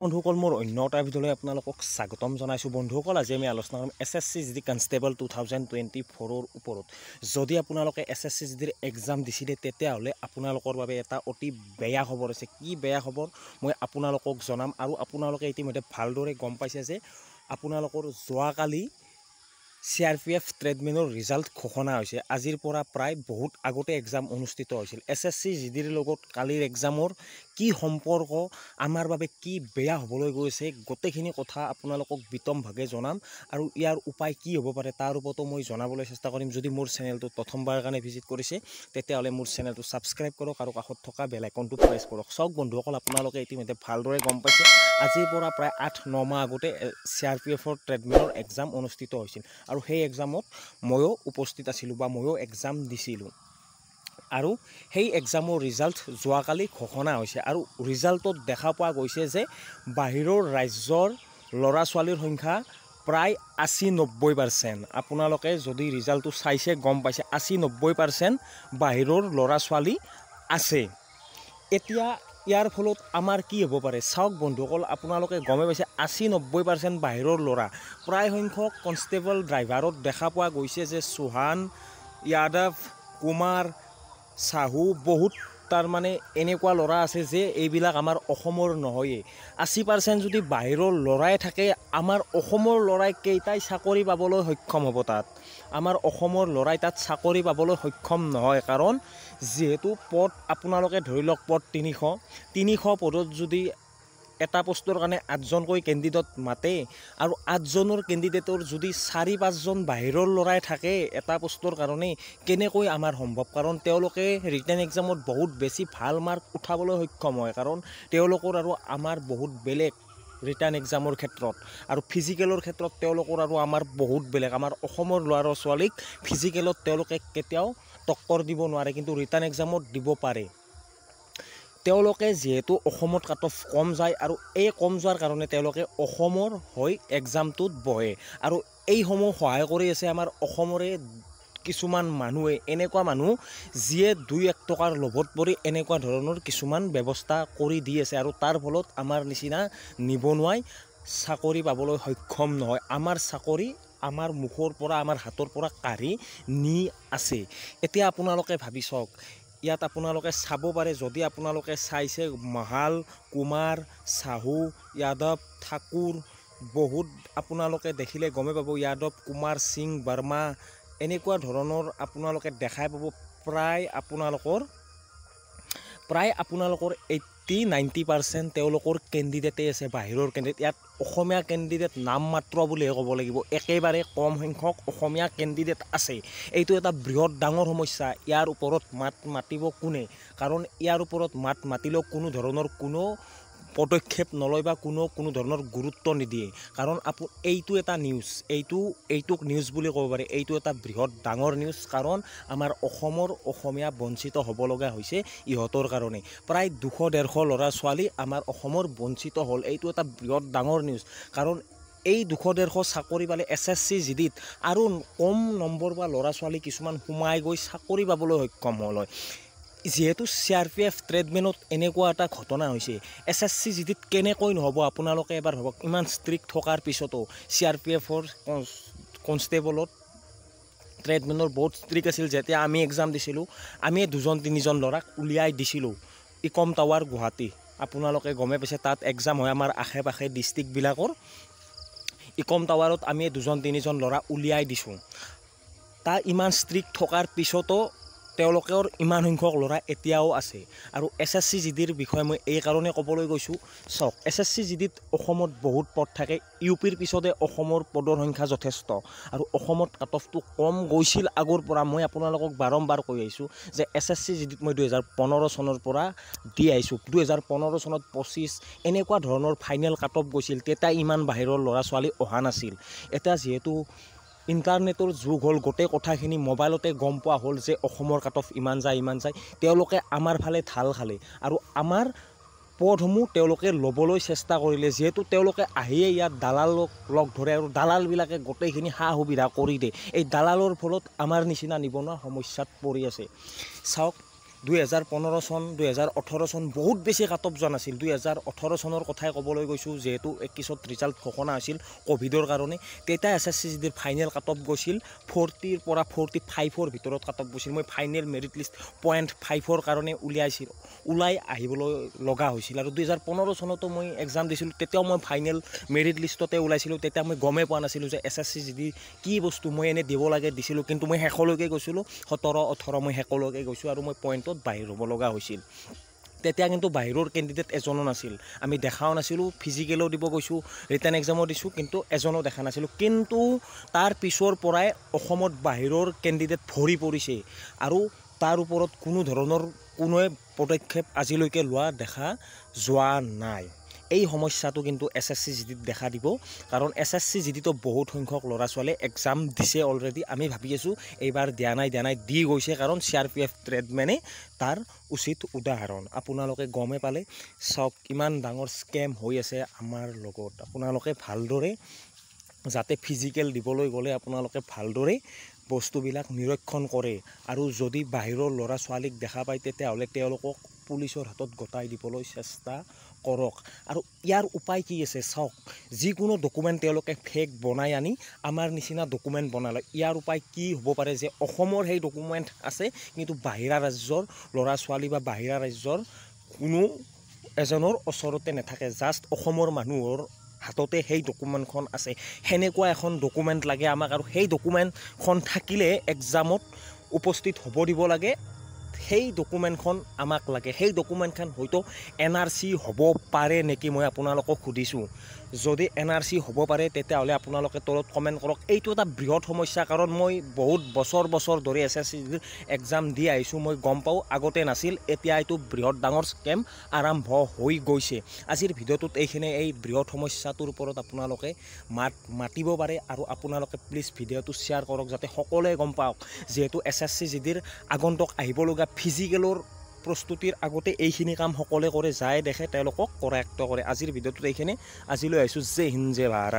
বন্ধুসকল মোৰ অন্য এটা ভিডিঅ'লৈ আপোনালোকক স্বাগতম জনাইছোঁ। বন্ধুসকল আজি আমি আলোচনা কৰিম SSC GD কনষ্টেবল 2024ৰ ওপৰত। যদি আপোনালোকে SSC GDৰ এক্সাম দিছিলে তেতিয়াহ'লে আপোনালোকৰ বাবে এটা অতি বেয়া খবৰ আছে। কি বেয়া খবৰ মই আপোনালোকক জনাম। আৰু আপোনালোকে ইতিমধ্যে ভালদৰে গম পাইছে যে আপোনালোকৰ যোৱাকালি CRPF ট্ৰেডমেনৰ ৰিজাল্ট ঘোষণা হৈছে। আজিৰ পৰা প্ৰায় বহুত আগতে এক্সাম অনুষ্ঠিত হৈছিল। SSC GDৰ লগত কালিৰ এক্সামৰ কি সম্পৰ্ক, আমাৰ বাবে কি বেয়া হ'বলৈ গৈছে, গোটেইখিনি কথা আপোনালোকক বিতংভাৱে জনাম। আৰু ইয়াৰ উপায় কি হ'ব পাৰে তাৰ ওপৰতো মই জনাবলৈ চেষ্টা কৰিম। যদি মোৰ চেনেলটো প্ৰথমবাৰৰ কাৰণে ভিজিট কৰিছে তেতিয়াহ'লে মোৰ চেনেলটো ছাবস্ক্ৰাইব কৰক আৰু কাষত থকা বেল আইকনটো প্ৰেছ কৰক। চাওক বন্ধুসকল, আপোনালোকে ইতিমধ্যে ভালদৰে গম পাইছে আজিৰ পৰা প্ৰায় 8-9 মাহ আগতে CRPFৰ ট্ৰেডমেনৰ এক্সাম অনুষ্ঠিত হৈছিল। আৰু সেই এক্সামত ময়ো উপস্থিত আছিলোঁ বা ময়ো এক্সাম দিছিলোঁ। আৰু সেই এক্সামৰ ৰিজাল্ট যোৱাকালি ঘোষণা হৈছে। আৰু ৰিজাল্টত দেখা পোৱা গৈছে যে বাহিৰৰ ৰাজ্যৰ ল'ৰা ছোৱালীৰ সংখ্যা প্ৰায় 80-90%। আপোনালোকে যদি ৰিজাল্টটো চাইছে গম পাইছে 80-90% বাহিৰৰ ল'ৰা ছোৱালী আছে। এতিয়া ইয়াৰ ফলত আমাৰ কি হ'ব পাৰে চাওক বন্ধুসকল, আপোনালোকে গমে পাইছে 80-90% বাহিৰৰ ল'ৰা। প্ৰায় সংখ্যক কনষ্টেবল ড্ৰাইভাৰত দেখা পোৱা গৈছে যে চৌহান, যাদৱ, কুমাৰ, চাহু বহুত তাৰমানে এনেকুৱা ল'ৰা আছে যে এইবিলাক আমাৰ অসমৰ নহয়েই। 80% যদি বাহিৰৰ ল'ৰাই থাকে, আমাৰ অসমৰ ল'ৰাই কেইটাই চাকৰি পাবলৈ সক্ষম হ'ব তাত? আমাৰ অসমৰ ল'ৰাই তাত চাকৰি পাবলৈ সক্ষম নহয়। কাৰণ যিহেতু পদ আপোনালোকে ধৰি লওক পদ 300 পদত যদি এটা পোষ্টৰ কাৰণে 8জনকৈ কেণ্ডিডেট মাতে আৰু 8জনৰ কেণ্ডিডেটৰ যদি 4-5জন বাহিৰৰ ল'ৰাই থাকে এটা পোষ্টৰ কাৰণে, কেনেকৈ আমাৰ সম্ভৱ? কাৰণ তেওঁলোকে ৰিটেন এক্সামত বহুত বেছি ভাল মাৰ্ক উঠাবলৈ সক্ষম হয়। কাৰণ তেওঁলোকৰ আৰু আমাৰ বহুত বেলেগ ৰিটাৰ্ণ এক্সামৰ ক্ষেত্ৰত, আৰু ফিজিকেলৰ ক্ষেত্ৰত তেওঁলোকৰ আৰু আমাৰ বহুত বেলেগ। আমাৰ অসমৰ ল'ৰা ছোৱালীক ফিজিকেলত তেওঁলোকে কেতিয়াও টক্কৰ দিব নোৱাৰে, কিন্তু ৰিটাৰ্ণ এক্সামত দিব পাৰে। তেওঁলোকে যিহেতু অসমত কাট অফ কম যায় আৰু এই কম যোৱাৰ কাৰণে তেওঁলোকে অসমৰ হৈ এক্সামটোত বহে। আৰু এইসমূহ সহায় কৰি আছে আমাৰ অসমৰে কিছুমান মানুহে, এনেকুৱা মানুহ যিয়ে 2-1 টকাৰ লোভত পৰি এনেকুৱা ধৰণৰ কিছুমান ব্যৱস্থা কৰি দি আছে। আৰু তাৰ ফলত আমাৰ নিচিনা নিবনুৱাই চাকৰি পাবলৈ সক্ষম নহয়। আমাৰ চাকৰি আমাৰ মুখৰ পৰা, আমাৰ হাতৰ পৰা কাঢ়ি নি আছে। এতিয়া আপোনালোকে ভাবি চাওক, ইয়াত আপোনালোকে চাব পাৰে, যদি আপোনালোকে চাইছে মহাল, কুমাৰ, চাহু, যাদৱ, ঠাকুৰ বহুত আপোনালোকে দেখিলে গমে পাব। যাদৱ, কুমাৰ, সিং, বৰ্মা এনেকুৱা ধৰণৰ আপোনালোকে দেখাই পাব। প্ৰায় আপোনালোকৰ 80-90% তেওঁলোকৰ কেণ্ডিডেটেই আছে বাহিৰৰ কেণ্ডিডেট। ইয়াত অসমীয়া কেণ্ডিডেট নাম মাত্ৰ বুলিহে ক'ব লাগিব। একেবাৰে কম সংখ্যক অসমীয়া কেণ্ডিডেট আছে। এইটো এটা বৃহৎ ডাঙৰ সমস্যা। ইয়াৰ ওপৰত মাত মাতিব কোনে? কাৰণ ইয়াৰ ওপৰত মাত মাতিলেও কোনো ধৰণৰ কোনো পদক্ষেপ নলয় বা কোনো ধৰণৰ গুৰুত্ব নিদিয়ে। কাৰণ এইটো এটা নিউজ, এইটোক নিউজ বুলি ক'ব পাৰি। এইটো এটা বৃহৎ ডাঙৰ নিউজ। কাৰণ আমাৰ অসমৰ অসমীয়া বঞ্চিত হ'ব লগা হৈছে ইহঁতৰ কাৰণে। প্ৰায় 200-150 ল'ৰা ছোৱালী আমাৰ অসমৰ বঞ্চিত হ'ল। এইটো এটা বৃহৎ ডাঙৰ নিউজ। কাৰণ এই 200-150 চাকৰি পালে SSC GDত আৰু কম নম্বৰ বা ল'ৰা ছোৱালী কিছুমান সোমাই গৈ চাকৰি পাবলৈ সক্ষম হ'ল হয়। যিহেতু CRPF ট্ৰেডমেনত এনেকুৱা এটা ঘটনা হৈছে, SSC GDত কেনেকৈ নহ'ব? আপোনালোকে এবাৰ ভাবক, ইমান ষ্ট্ৰিক্ট থকাৰ পিছতো CRPFৰ কনষ্টেবলত ট্ৰেডমেনৰ বহুত ষ্ট্ৰিক্ট আছিল। যেতিয়া আমি এক্সাম দিছিলোঁ, আমি 2-3জন ল'ৰাক উলিয়াই দিছিলোঁ। ইকম টাৱাৰ গুৱাহাটী, আপোনালোকে গমে পাইছে তাত এক্সাম হয় আমাৰ আশে-পাশে ডিষ্ট্ৰিক্টবিলাকৰ। ইকম টাৱাৰত আমি 2-3জন ল'ৰা উলিয়াই দিছোঁ। তাৰ ইমান ষ্ট্ৰিক্ট থকাৰ পিছতো তেওঁলোকৰ ইমান সংখ্যক ল'ৰা এতিয়াও আছে। আৰু SSC GDৰ বিষয়ে মই এই কাৰণে ক'বলৈ গৈছোঁ, চাওক SSC GDত অসমত বহুত পদ থাকে। UPৰ পিছতে অসমৰ পদৰ সংখ্যা যথেষ্ট। আৰু অসমত কাট অফটো কম গৈছিল আগৰ পৰা। মই আপোনালোকক বাৰম্বাৰ কৈ আহিছোঁ যে SSC GDত মই 2015 চনৰ পৰা দি আহিছোঁ। 2015 চনত 25 এনেকুৱা ধৰণৰ ফাইনেল কাট অফ গৈছিল। তেতিয়া ইমান বাহিৰৰ ল'ৰা ছোৱালী অহা নাছিল। এতিয়া যিহেতু ইণ্টাৰনেটৰ যুগ হ'ল, গোটেই কথাখিনি মোবাইলতে গম পোৱা হ'ল যে অসমৰ কাট অফ ইমান যায়। তেওঁলোকে আমাৰ ফালে ঢাল খালে আৰু আমাৰ পদসমূহ তেওঁলোকে ল'বলৈ চেষ্টা কৰিলে। যিহেতু তেওঁলোকে আহিয়ে ইয়াত দালালক লগ ধৰে আৰু দালালবিলাকে গোটেইখিনি সা সুবিধা কৰি দিয়ে। এই দালালৰ ফলত আমাৰ নিচিনা নিবনুৱা সমস্যাত পৰি আছে। চাওক 2015 চন 2018 চন বহুত বেছি কাট অফ যোৱা নাছিল 2018 চনৰ কথাই ক'বলৈ গৈছোঁ যেহেতু 21ত ৰিজাল্ট ঘোষণা আছিল কোভিডৰ কাৰণে তেতিয়া SSCGDৰ ফাইনেল কাট অফ গৈছিল 40ৰ পৰা 45ৰ ভিতৰত কাট অফ গৈছিল মই ফাইনেল মেৰিট লিষ্ট 0.5ৰ কাৰণে ওলাই আহিবলৈ লগা হৈছিল আৰু 2015 চনতো মই এক্সাম দিছিলোঁ তেতিয়াও মই ফাইনেল মেৰিট লিষ্টতে ওলাইছিলোঁ তেতিয়া মই গমেই পোৱা নাছিলোঁ যে SSCGD কি বস্তু মই এনে দিব লাগে দিছিলোঁ কিন্তু মই শেষলৈকে গৈছিলোঁ 17-18 মই শেষলৈকে গৈছোঁ আৰু মই পইণ্টত বাহিৰ হ'ব লগা হৈছিল তেতিয়া কিন্তু বাহিৰৰ কেণ্ডিডেট এজনো নাছিল আমি দেখাও নাছিলোঁ ফিজিকেলো দিব গৈছোঁ ৰিটেন এক্সামো দিছোঁ কিন্তু এজনো দেখা নাছিলোঁ কিন্তু তাৰ পিছৰ পৰাই অসমত বাহিৰৰ কেণ্ডিডেট ভৰি পৰিছে আৰু তাৰ ওপৰত কোনো ধৰণৰ কোনোৱে পদক্ষেপ আজিলৈকে লোৱা দেখা যোৱা নাই এই সমস্যাটো কিন্তু SSCGDত দেখা দিব কাৰণ SSCGDতো বহুত সংখ্যক ল'ৰা ছোৱালীয়ে এক্সাম দিছে অলৰেডি আমি ভাবি আছোঁ এইবাৰ দিয়া নাই দি গৈছে কাৰণ CRPF ট্ৰেডমেনে তাৰ উচিত উদাহৰণ আপোনালোকে গমে পালে চাওক ইমান ডাঙৰ স্কেম হৈ আছে আমাৰ লগত আপোনালোকে ভালদৰে যাতে ফিজিকেল দিবলৈ গ'লে আপোনালোকে ভালদৰে বস্তুবিলাক নিৰীক্ষণ কৰে আৰু যদি বাহিৰৰ ল'ৰা ছোৱালীক দেখা পায় তেতিয়াহ'লে তেওঁলোকক পুলিচৰ হাতত গতাই দিবলৈ চেষ্টা কৰক আৰু ইয়াৰ উপায় কি আছে চাওক যিকোনো ডকুমেণ্ট তেওঁলোকে ফেক বনাই আনি আমাৰ নিচিনা ডকুমেণ্ট বনালে ইয়াৰ উপায় কি হ'ব পাৰে যে অসমৰ সেই ডকুমেণ্ট আছে কিন্তু বাহিৰা ৰাজ্যৰ ল'ৰা ছোৱালী বা বাহিৰা ৰাজ্যৰ কোনো এজনৰ ওচৰতে নাথাকে জাষ্ট অসমৰ মানুহৰ হাততে সেই ডকুমেণ্টখন আছে সেনেকুৱা এখন ডকুমেণ্ট লাগে আমাক আৰু সেই ডকুমেণ্টখন থাকিলে এক্সামত উপস্থিত হ'ব দিব লাগে সেই ডকুমেণ্টখন আমাক লাগে সেই ডকুমেণ্টখন হয়তো NRC হ'ব পাৰে নেকি মই আপোনালোকক সুধিছোঁ যদি NRC হ'ব পাৰে তেতিয়াহ'লে আপোনালোকে তলত কমেণ্ট কৰক এইটো এটা বৃহৎ সমস্যা কাৰণ মই বহুত বছৰ ধৰি SSCGDৰ এক্সাম দি আহিছোঁ মই গম পাওঁ আগতে নাছিল এতিয়া এইটো বৃহৎ ডাঙৰ স্কেম আৰম্ভ হৈ গৈছে আজিৰ ভিডিঅ'টোত এইখিনি এই বৃহৎ সমস্যাটোৰ ওপৰত আপোনালোকে মাতিব পাৰে আৰু আপোনালোকে প্লিজ ভিডিঅ'টো শ্বেয়াৰ কৰক যাতে সকলোৱে গম পাওক যিহেতু SSCGDৰ আগন্তুক আহিবলগা ফিজিকেলৰ প্ৰস্তুতিৰ আগতে এইখিনি কাম সকলোৱে কৰে যায় দেখে তেওঁলোকক কৰায়ত্ব কৰে আজিৰ ভিডিঅ'টোত এইখিনি আজিলৈ আহিছোঁ জয় হিন্দ জয় ভাৰত